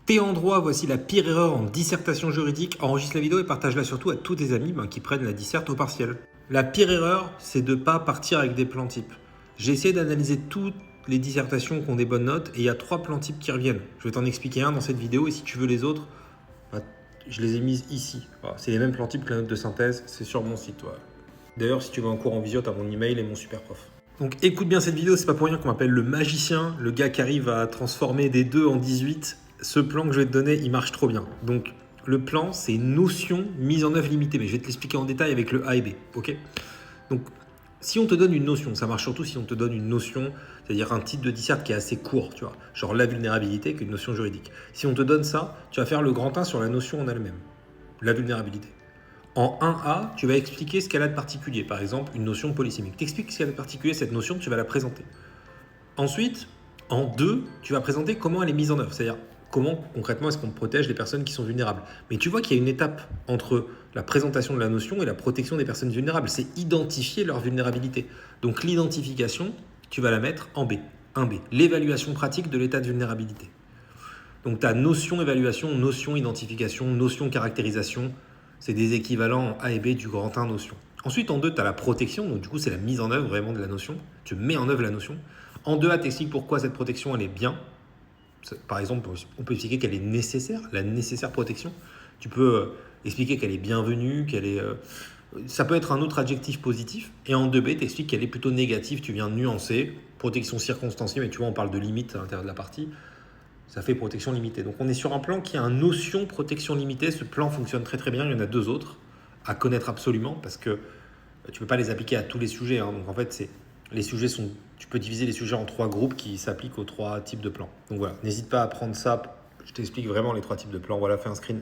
T'es en droit, voici la pire erreur en dissertation juridique. Enregistre la vidéo et partage-la surtout à tous tes amis qui prennent la disserte au partiel. La pire erreur, c'est de ne pas partir avec des plans types. J'ai essayé d'analyser toutes les dissertations qui ont des bonnes notes et il y a 3 plans types qui reviennent. Je vais t'en expliquer un dans cette vidéo et si tu veux les autres, je les ai mises ici. Voilà, c'est les mêmes plans types que la note de synthèse, c'est sur mon site. Voilà. D'ailleurs, si tu veux un cours en visio, tu as mon email et mon super prof. Donc écoute bien cette vidéo, c'est pas pour rien qu'on m'appelle le magicien, le gars qui arrive à transformer des 2 en 18. Ce plan que je vais te donner, il marche trop bien. Donc le plan, c'est notion mise en œuvre limitée, mais je vais te l'expliquer en détail avec le A et B, ok? Donc si on te donne une notion, ça marche surtout si on te donne une notion, c'est-à-dire un titre de dissert qui est assez court, tu vois, genre la vulnérabilité, qui est une notion juridique. Si on te donne ça, tu vas faire le grand 1 sur la notion en elle-même, la vulnérabilité. En 1A, tu vas expliquer ce qu'elle a de particulier. Par exemple, une notion polysémique. Tu expliques ce qu'elle a de particulier, cette notion, tu vas la présenter. Ensuite, en 2, tu vas présenter comment elle est mise en œuvre. C'est-à-dire, comment concrètement est-ce qu'on protège les personnes qui sont vulnérables. Mais tu vois qu'il y a une étape entre la présentation de la notion et la protection des personnes vulnérables. C'est identifier leur vulnérabilité. Donc l'identification, tu vas la mettre en B. 1B. L'évaluation pratique de l'état de vulnérabilité. Donc tu as notion évaluation, notion identification, notion caractérisation. C'est des équivalents en A et B du grand 1 notion. Ensuite, en 2, tu as la protection. Donc du coup, c'est la mise en œuvre vraiment de la notion. Tu mets en œuvre la notion. En 2A, tu expliques pourquoi cette protection, elle est bien. Par exemple, on peut expliquer qu'elle est nécessaire, la nécessaire protection. Tu peux expliquer qu'elle est bienvenue, qu'elle est... ça peut être un autre adjectif positif. Et en 2B, tu expliques qu'elle est plutôt négative. Tu viens nuancer. Protection circonstanciée, mais tu vois, on parle de limite à l'intérieur de la partie. Ça fait protection limitée. Donc on est sur un plan qui a une notion protection limitée. Ce plan fonctionne très très bien. Il y en a 2 autres à connaître absolument parce que tu ne peux pas les appliquer à tous les sujets. Donc en fait, tu peux diviser les sujets en 3 groupes qui s'appliquent aux 3 types de plans. Donc voilà, n'hésite pas à prendre ça. Je t'explique vraiment les 3 types de plans. Voilà, fais un screen.